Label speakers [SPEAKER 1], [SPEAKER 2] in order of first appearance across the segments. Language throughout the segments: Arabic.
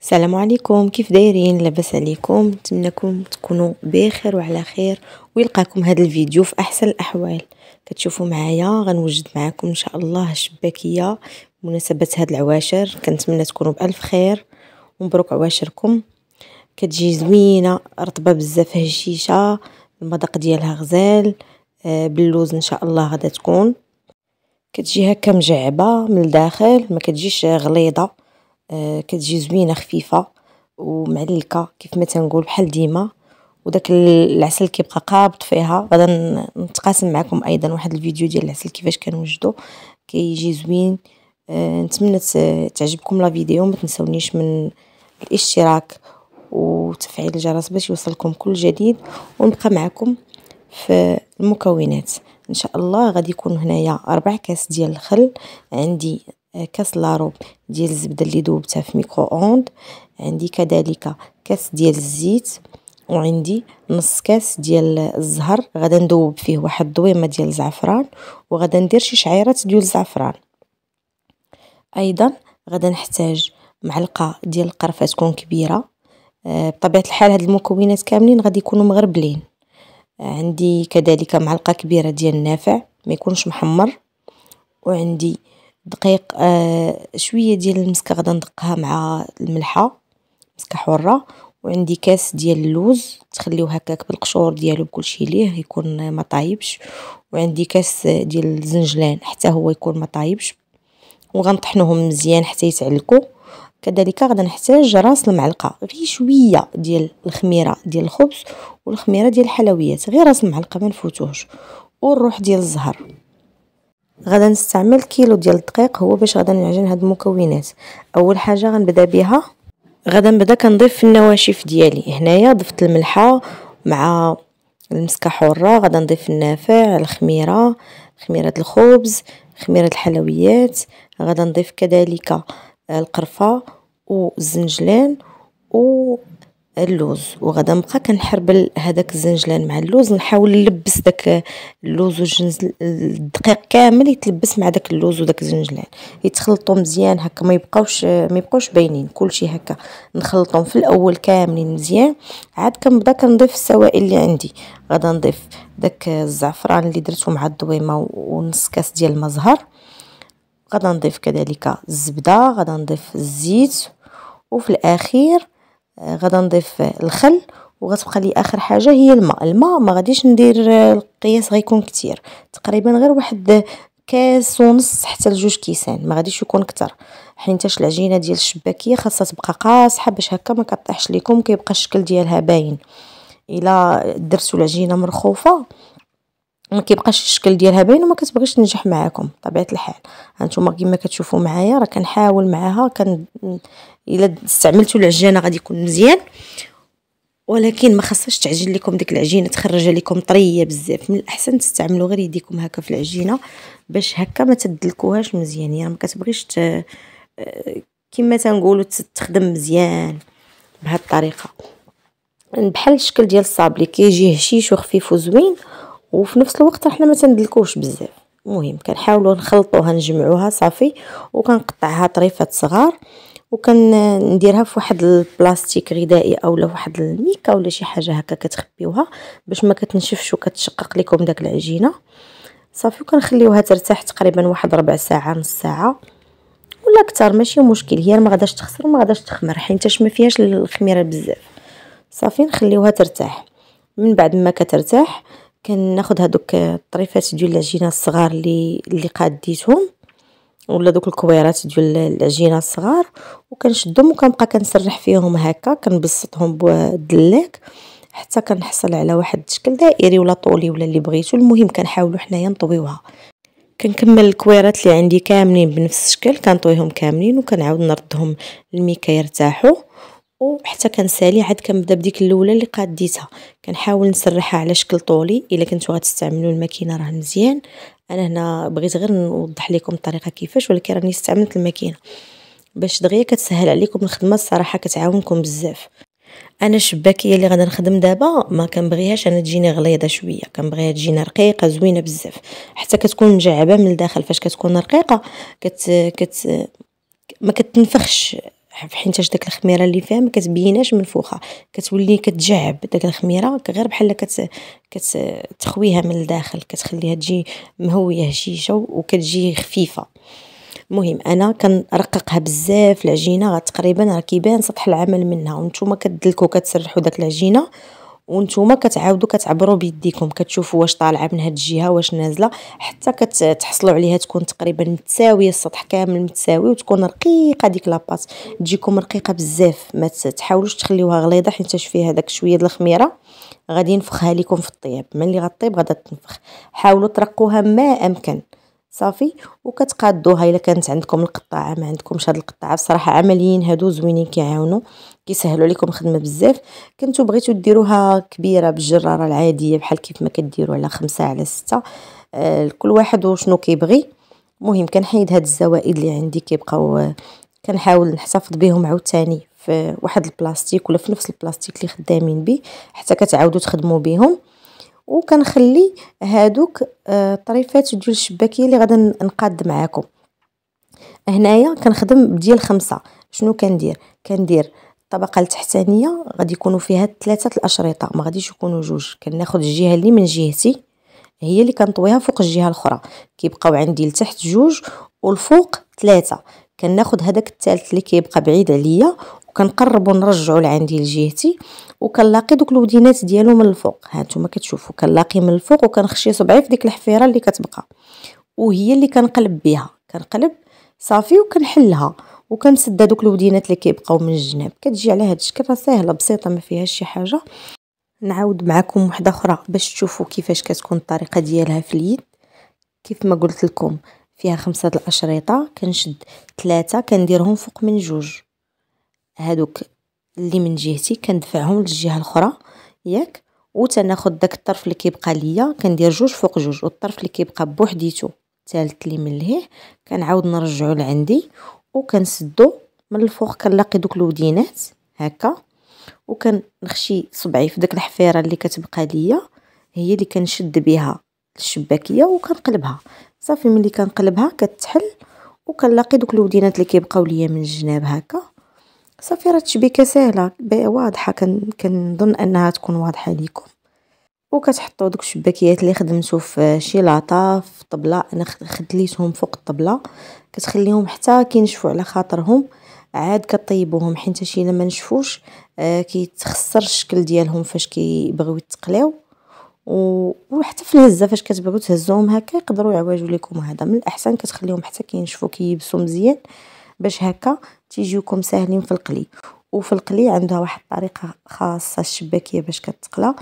[SPEAKER 1] السلام عليكم، كيف دايرين؟ لاباس عليكم؟ نتمنىكم تكونوا بخير وعلى خير ويلقاكم هذا الفيديو في احسن الاحوال. كتشوفوا معايا غنوجد معكم ان شاء الله الشباكيه بمناسبه هاد العواشر. كنتمنى تكونوا بالف خير ومبروك عواشركم. كتجي زوينه رطبه بزاف هشيشه، المذاق ديالها غزال. باللوز ان شاء الله غادا تكون كتجي هكا مجعبه من الداخل، ما كتجيش غليظه. كتجي زوينه خفيفه ومعلكه كيف ما تنقول بحال ديما، وداك العسل كيبقى قابض فيها. غادا نتقاسم معكم ايضا واحد الفيديو ديال العسل كيفاش كنوجدو، كيجي زوين. نتمنى تعجبكم لا فيديو. ما تنسونيش من الاشتراك وتفعيل الجرس باش يوصلكم كل جديد، ونبقى معكم في المكونات. ان شاء الله غادي يكون هنايا 4 كاس ديال الخل، عندي كاس لاروب ديال الزبده اللي ذوبتها في ميكرو اوند، عندي كذلك كاس ديال الزيت، وعندي نص كاس ديال الزهر غادا ندوب فيه واحد الضويمه ديال الزعفران، وغادا ندير شي شعيرات ديال الزعفران. ايضا غادا نحتاج معلقه ديال القرفه تكون كبيره. بطبيعه الحال هاد المكونات كاملين غادي يكونوا مغربلين. عندي كذلك معلقه كبيره ديال النافع ما يكونش محمر، وعندي دقيق شويه ديال المسكه غادا ندقها مع الملحه، مسكه حره. وعندي كاس ديال اللوز تخليوه هكاك بالقشور ديالو بكلشي ليه يكون ما طايبش، وعندي كاس ديال الزنجلان حتى هو يكون ما طايبش، وغنطحنوهم مزيان حتى يتعلكوا. كذلك غادا نحتاج راس المعلقه، غير شويه ديال الخميره ديال الخبز والخميره ديال الحلويات، غير راس المعلقه ما نفوتوهش، والروح ديال الزهر. غادا نستعمل كيلو ديال الدقيق هو باش غادا نعجن هاد المكونات. اول حاجه غنبدا بها، غادا نبدا كنضيف النواشف ديالي. هنايا ضفت الملحه مع المسكه حره، غادا نضيف النافع، الخميره، خميره الخبز، خميره الحلويات. غادا نضيف كذلك القرفه والزنجلان واللوز، وغادا نبقى كنحربل هذاك الزنجلان مع اللوز، نحاول نلبس داك اللوز الدقيق كامل يتلبس مع داك اللوز وداك الزنجلان، يتخلطوا مزيان هكا، ما يبقاوش باينين. كلشي هكا نخلطهم في الاول كاملين مزيان. عاد كنبدا كنضيف السوائل اللي عندي. غادا نضيف داك الزعفران اللي درته مع الضويمه ونص كاس ديال الماء زهر. غادا نضيف كذلك الزبده، غادا نضيف الزيت، وفي الاخير غادا نضيف الخل. وغتبقى لي اخر حاجه هي الماء ما غاديش ندير القياس غيكون كتير، تقريبا غير واحد كاس ونص حتى لجوج كيسان، ما غاديش يكون كتر، حينتاش العجينه ديال الشباكيه خاصها تبقى قاصحه باش هكا ما كطيحش ليكم، كيبقى الشكل ديالها باين. الا درتوا العجينه مرخوفه ما كيبقاش الشكل ديالها باين وما كتبغيش تنجح معاكم. طبيعه الحال هانتوما كما كتشوفوا معايا راه كنحاول معاها الا استعملتوا العجانه غادي يكون مزيان، ولكن ما خاصهاش تعجن لكم ديك العجينه تخرج لكم طريه بزاف. من الاحسن تستعملوا غير يديكم هكا في العجينه باش هكا ما تدلكوهاش مزيان، يعني ما كتبغيش كما تنقولوا تخدم مزيان بهذه الطريقه. بحال الشكل ديال الصابلي كيجي هشيش وخفيف وزوين، وفي نفس الوقت احنا ما تندلكوش بزاف. المهم كنحاولوا نخلطوها نجمعوها صافي، وكنقطعها طريفات صغار، وكنديرها في واحد البلاستيك غذائي اولا واحد الميكا ولا شي حاجه هكا كتخبيوها باش ما كتنشفش وكتشقق لكم داك العجينه صافي. وكنخليوها ترتاح تقريبا واحد ربع ساعه نص ساعه ولا اكثر، ماشي مشكل. هي ما غاداش تخسر وما غاداش تخمر حيتاش ما فيهاش الخميره بزاف. صافي نخليوها ترتاح. من بعد ما كترتاح كناخذ هذوك الطريفات ديال العجينه الصغار اللي قاديتهم، ولا دوك الكويرات ديال العجينه الصغار، وكنشدهم وكنبقى كنسرح فيهم هكا، كنبسطهم بالدلاك حتى كنحصل على واحد الشكل دائري ولا طولي ولا اللي بغيتو. المهم كنحاولوا حنايا نطويوها. كنكمل الكويرات اللي عندي كاملين بنفس الشكل، كنطويهم كاملين وكنعاود نردهم الميكا يرتاحوا، وحتى كنسالي عاد كنبدا بديك الاولى اللي قاديتها. كنحاول نسرحها على شكل طولي. الا كنتو غتستعملوا الماكينه راه مزيان، انا هنا بغيت غير نوضح لكم الطريقه كيفاش، ولكن راني استعملت الماكينه باش دغيا كتسهل عليكم الخدمه. الصراحه كتعاونكم بزاف. انا الشباكيه اللي غادا نخدم دابا ما كنبغيهاش انا تجيني غليظه شويه، كنبغيها تجينا رقيقه زوينه بزاف، حتى كتكون مجعبه من الداخل. فاش كتكون رقيقه ما كتنفخش حيناش داك الخميره اللي فيها ما كتبيناش منفوخه، كتولي كتجعب داك الخميره غير بحال كتخويها من الداخل، كتخليها تجي مهويه هشيشه وكتجي خفيفه. المهم انا كنرققها بزاف العجينه، تقريبا راه كيبان سطح العمل منها، وانتم كتدلكوا كتسرحوا داك العجينه وانتم كتعاودوا كتعبروا بيديكم كتشوفوا واش طالعه من هاد الجهه واش نازله، حتى كتحصلوا عليها تكون تقريبا متساويه، السطح كامل متساوي وتكون رقيقه ديك لاباط، تجيكم رقيقه بزاف. ما تحاولوش تخليوها غليظه حيت فيها داك شويه د الخميره غادي ينفخها لكم في الطياب، ملي غطيب غادا تنفخ. حاولوا ترقوها ما امكن صافي. وكتقادوها الا كانت عندكم القطاعه، ما عندكمش هاد القطاعه بصراحه عمليين هادو زوينين كيعاونوا كيسهلوا عليكم الخدمه بزاف. كنتو بغيتو ديروها كبيره بالجراره العاديه بحال كيف ما كديروا على 5 على 6، كل واحد وشنو كيبغي. المهم كنحيد هاد الزوائد اللي عندي كيبقاو، كنحاول نحتفظ بهم عاوتاني في واحد البلاستيك ولا في نفس البلاستيك اللي خدامين به حتى كتعاودوا تخدموا بهم. وكنخلي هادوك طريفات ديال الشباكيه اللي غادا نقاد معاكم. هنايا كنخدم ديال 5. شنو كندير الطبقه التحتانيه غادي يكونوا فيها 3 الاشرطه، ما غاديش يكونوا 2. كناخذ الجهه اللي من جهتي هي اللي كنطويها فوق الجهه الاخرى، كيبقاو عندي لتحت 2 والفوق 3. كناخذ هذاك الثالث اللي كيبقى بعيد عليا وكنقرب ونرجعو لعندي لجهتي، وكنلاقي دوك الودينات ديالو من الفوق. ها نتوما كتشوفوا كنلاقي من الفوق وكنخشي صبعي في ديك الحفيره اللي كتبقى، وهي اللي كنقلب بها، كنقلب صافي وكنحلها وكنسد دوك الودينات اللي كيبقاو من الجناب. كتجي على هذا الشكل، راه ساهله بسيطه ما فيهاش شي حاجه. نعاود معكم وحده اخرى باش تشوفوا كيفاش كتكون الطريقه ديالها في اليد. كيف ما قلت لكم فيها 5 الاشرطه، كنشد 3 كنديرهم فوق من 2، هادوك اللي من جهتي كندفعهم للجهه الاخرى ياك، وتناخذ داك الطرف اللي كيبقى ليا كندير 2 فوق 2، والطرف اللي كيبقى بوحديتو الثالث اللي من لهيه كنعاود نرجعو لعندي وكنسدو من الفوق. كنلاقي دوك الودينات هكا وكنخشي صبعي في داك الحفيره اللي كتبقى ليا هي اللي كنشد بها الشباكيه وكنقلبها صافي. ملي كنقلبها كتحل وكنلاقي دوك الودينات اللي كيبقاو ليا من الجناب هكا صافي. راه التشبيكه سهله واضحه، كنظن انها تكون واضحه ليكم. وكتحطوا دوك الشباكيات اللي خدمتو في شي لاطه في طبله، انا خدليتهم فوق الطبله، كتخليهم حتى كينشفوا على خاطرهم، عاد كطيبوهم حيت شي لما نشفوش كيتخسر الشكل ديالهم فاش كيبغيو يتقلاو، وحتى في الهزه فاش كتبغيو تهزوهم هكا يقدروا يعوجوا لكم. هذا من الاحسن كتخليهم حتى كينشفوا كيبسوا مزيان باش هكا تيجيوكم ساهلين في القلي. وفي القلي عندها واحد الطريقه خاصه الشباكيه باش كتقلى،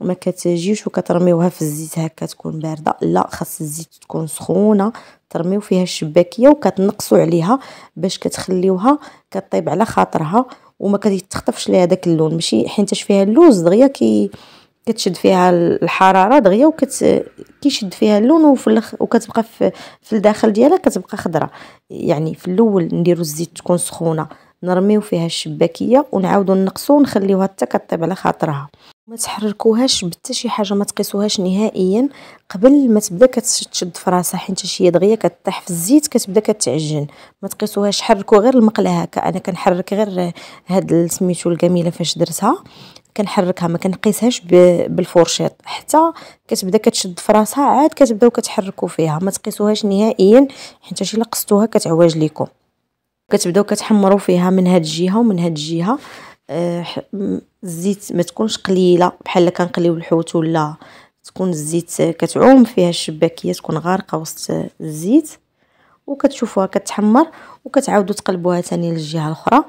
[SPEAKER 1] ما كتجيوش وكترميوها في الزيت هكا تكون بارده، لا خاص الزيت تكون سخونه ترميو فيها الشباكيه وكتنقصوا عليها باش كتخليوها كطيب على خاطرها وما كيتخطفش ليها داك اللون. ماشي حيتاش فيها اللوز دغيا كتشد فيها الحراره دغيا كيشد فيها اللون وكتبقى في الداخل ديالها كتبقى خضره. يعني في الاول نديروا الزيت تكون سخونه نرميو فيها الشباكيه ونعاودوا نقصوا ونخليوها حتى كطيب على خاطرها. ما تحركوهاش بحتى شي حاجه، ما تقيسوهاش نهائيا قبل ما تبدا كتشد في راسها حيت هي دغيا كطيح في الزيت كتبدا كتعجن. ما تقيسوهاش، حركوا غير المقله هكا. انا كنحرك غير هاد سميتو الجميله فاش درتها كنحركها ما كنقيسهاش بالفورشيط حتى كتبدا كتشد في راسها، عاد كتبداو كتحركوا فيها. ما تقيسوهاش نهائيا حيت الا قستوها كتعواج لكم. كتبداو كتحمروا فيها من هاد الجهه ومن هاد الجهه. الزيت ما تكونش قليله بحال كنقليو الحوت، ولا تكون الزيت كتعوم فيها الشباكيه تكون غارقه وسط الزيت. وكتشوفوها كتحمر وكتعاودوا تقلبوها ثاني للجهه الاخرى.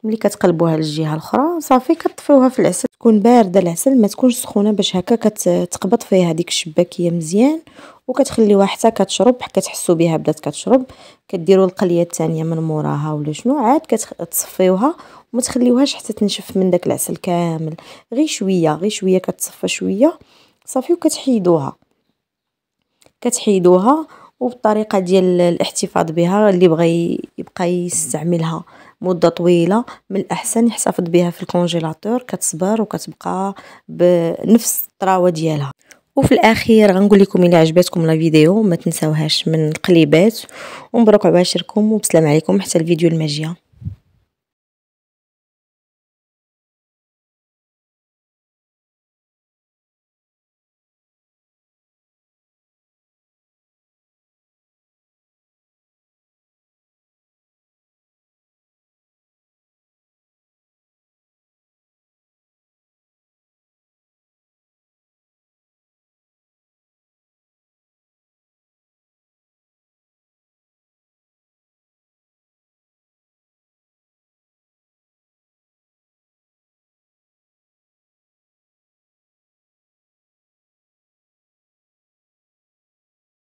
[SPEAKER 1] ملي كتقلبوها للجهه الاخرى صافي كطفيوها في العسل، تكون بارده العسل ما تكونش سخونه باش هكا كتقبض فيها ديك الشباكيه مزيان. وكتخليوها حتى كتشرب، كتحسوا بها بدات كتشرب كديروا القليه الثانيه من موراها ولا شنو، عاد كتصفيوها وما تخليوهاش حتى تنشف من داك العسل كامل، غير شويه كتصفى شويه صافي. وكتحيدوها وبالطريقه ديال الاحتفاظ بها اللي بغى يبقى يستعملها مده طويله من الاحسن يحتفظ بها في الكونجيلاتور، كتصبر وكتبقى بنفس الطراوه ديالها. وفي الاخير غنقول لكم الى عجبتكم لا فيديو ما تنساوهاش من القليبات، ومبروك عباشركم وبسلام عليكم حتى الفيديو المجيه.